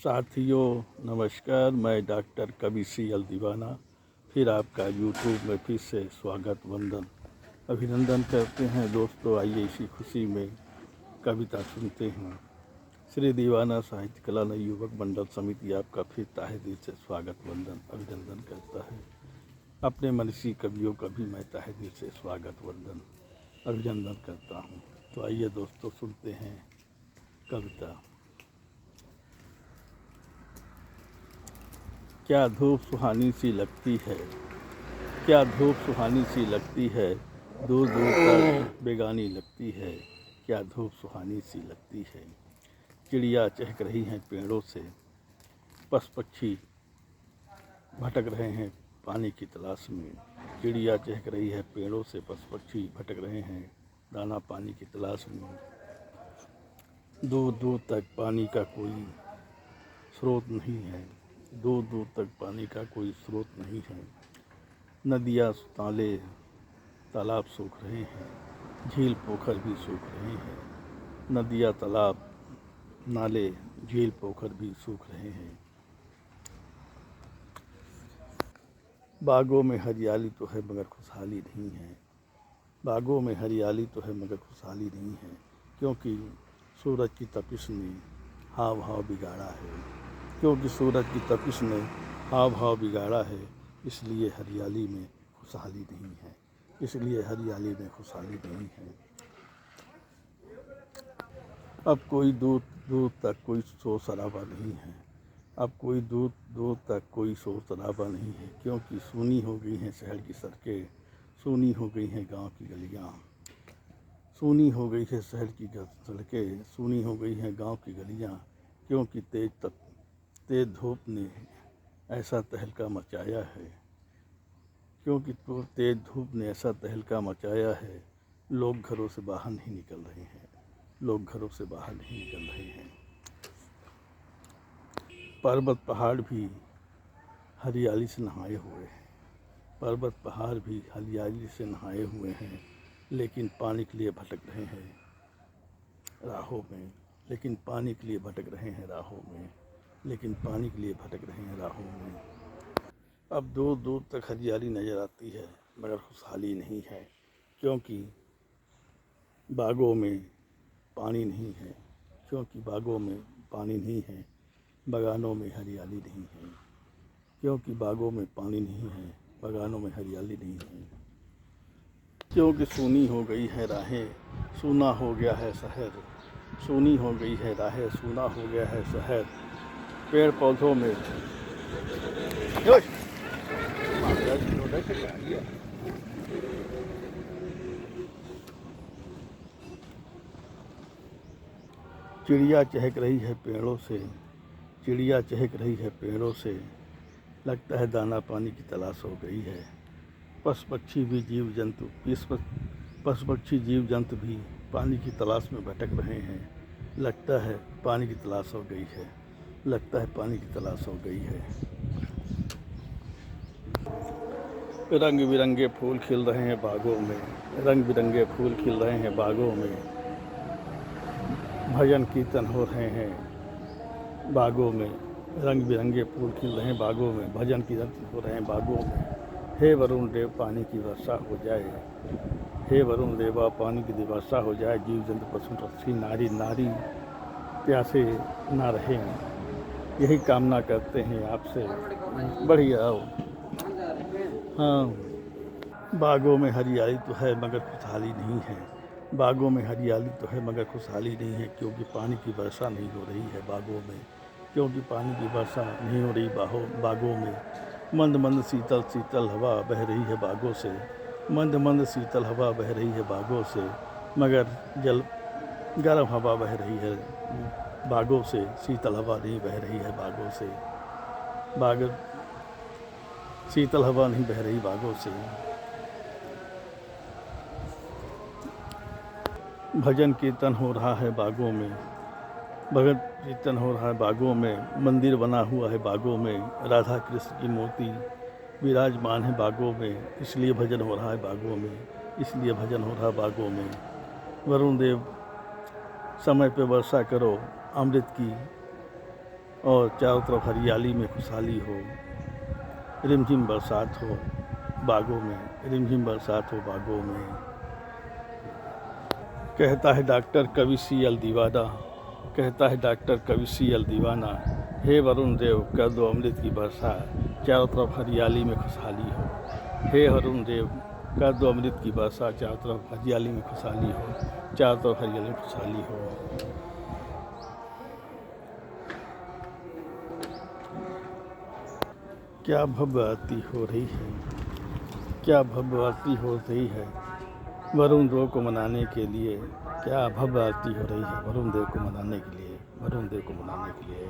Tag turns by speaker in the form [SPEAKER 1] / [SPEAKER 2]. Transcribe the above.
[SPEAKER 1] साथियों नमस्कार। मैं डॉक्टर कवि सी.एल. दीवाना फिर आपका यूट्यूब में फिर से स्वागत वंदन अभिनंदन करते हैं। दोस्तों आइए इसी खुशी में कविता सुनते हैं। श्री दीवाना साहित्य कला नव युवक मंडल समिति आपका फिर ताहे दिल से स्वागत वंदन अभिनंदन करता है। अपने मनसी कवियों का भी मैं ताहे दिल से स्वागत वंदन अभिनंदन करता हूँ। तो आइए दोस्तों सुनते हैं कविता। क्या धूप सुहानी सी लगती है, क्या धूप सुहानी सी लगती है, दूर दूर तक बेगानी लगती है। क्या धूप सुहानी सी लगती है। चिड़िया चहक रही हैं पेड़ों से, पशु पक्षी भटक रहे हैं पानी की तलाश में। चिड़िया चहक रही है पेड़ों से, पशु पक्षी भटक रहे हैं दाना पानी की तलाश में। दूर दूर तक पानी का कोई स्रोत नहीं है, दूर दूर तक पानी का कोई स्रोत नहीं है। नदियाँ नाले तालाब सूख रहे हैं, झील पोखर भी सूख रहे हैं। नदियाँ तालाब नाले झील पोखर भी सूख रहे हैं। बागों में हरियाली तो है मगर खुशहाली नहीं है, बागों में हरियाली तो है मगर खुशहाली नहीं है। क्योंकि सूरज की तपिश ने हाव भाव बिगाड़ा है, क्योंकि सूरज की तपिश ने हाव भाव बिगाड़ा है। इसलिए हरियाली में खुशहाली नहीं है, इसलिए हरियाली में खुशहाली नहीं है। अब कोई दूर दूर तक कोई शोर शराबा नहीं है, अब कोई दूर दूर तक कोई शोर शराबा नहीं है। क्योंकि सूनी हो गई हैं शहर की सड़कें, सूनी हो गई हैं गांव की गलियां, सूनी हो गई है शहर की सड़कें, सूनी हो गई हैं गांव की गलियां। क्योंकि तेज धूप ने ऐसा तहलका मचाया है, क्योंकि तो तेज धूप ने ऐसा तहलका मचाया है। लोग घरों से बाहर नहीं निकल रहे हैं, लोग घरों से बाहर नहीं निकल रहे हैं। पर्वत पहाड़ भी हरियाली से नहाए हुए हैं, पर्वत पहाड़ भी हरियाली से नहाए हुए हैं। लेकिन पानी के लिए भटक रहे हैं राहों में, लेकिन पानी के लिए भटक रहे हैं राहों में, लेकिन पानी के लिए भटक रहे हैं राहों में। अब दूर दूर तक हरियाली नज़र आती है मगर खुशहाली नहीं है। क्योंकि बागों में पानी नहीं है, क्योंकि बागों में पानी नहीं है, बागानों में हरियाली नहीं है। क्योंकि बागों में पानी नहीं है, बागानों में हरियाली नहीं है। क्योंकि सूनी हो गई है राहें, सूना हो गया है शहर, सूनी हो गई है राहें, सूना हो गया है शहर। पेड़ पौधों में चिड़िया चहक रही है पेड़ों से, चिड़िया चहक रही है पेड़ों से। लगता है दाना पानी की तलाश हो गई है। पशु पक्षी भी जीव जंतु पशु पक्षी जीव जंतु भी पानी की तलाश में भटक रहे हैं। लगता है पानी की तलाश हो गई है, लगता है पानी की तलाश हो गई है। रंग बिरंगे फूल खिल रहे हैं बागों में, रंग बिरंगे फूल खिल रहे हैं बागों में। भजन कीर्तन हो रहे हैं बागों में, रंग बिरंगे फूल खिल रहे हैं बागों में, भजन कीर्तन हो रहे हैं बागों में। हे वरुण देव पानी की वर्षा हो जाए, हे वरुण देवा पानी की वर्षा हो जाए। जीव जंतु पशु पक्षी नारी नारी प्यासे ना रहें, यही कामना करते हैं आपसे। बढ़िया आओ। हाँ, बागों में हरियाली तो है मगर खुशहाली नहीं है, बागों में हरियाली तो है मगर खुशहाली नहीं है। क्योंकि पानी की वर्षा नहीं हो रही है बागों में, क्योंकि पानी की वर्षा नहीं हो रही बागों में। मंद मंद शीतल शीतल हवा बह रही है बागों से, मंद मंद शीतल हवा बह रही है बागों से। मगर गर्म हवा बह रही है बागों से, शीतल हवा नहीं बह रही है बागों से। शीतल हवा नहीं बह रही बागों से। भजन कीर्तन हो रहा है बागों में, भजन कीर्तन हो रहा है बागों में। मंदिर बना हुआ है बागों में, राधा कृष्ण की मूर्ति विराजमान है बागों में। इसलिए भजन हो रहा है बागों में, इसलिए भजन हो रहा है बागों में। वरुण देव समय पे वर्षा करो अमृत की, और चारों तरफ हरियाली में खुशहाली हो, रिमझिम बरसात हो बागों में, रिमझिम बरसात हो बागों में। कहता है डॉक्टर कवि सीएल दीवाना, कहता है डॉक्टर कवि सीएल दीवाना, हे वरुण देव कर दो अमृत की वर्षा, चारों तरफ हरियाली में खुशहाली हो। हे वरुण देव कर दो अमृत की वर्षा, चारों तरफ हरियाली में खुशहाली हो, चारों तरफ हरियाली में खुशहाली हो। क्या भव्य आरती हो रही है, क्या भव्य आरती हो रही है वरुण देव को मनाने के लिए। क्या भव्य आरती हो रही है वरुण देव को मनाने के लिए, वरुण देव को मनाने के लिए।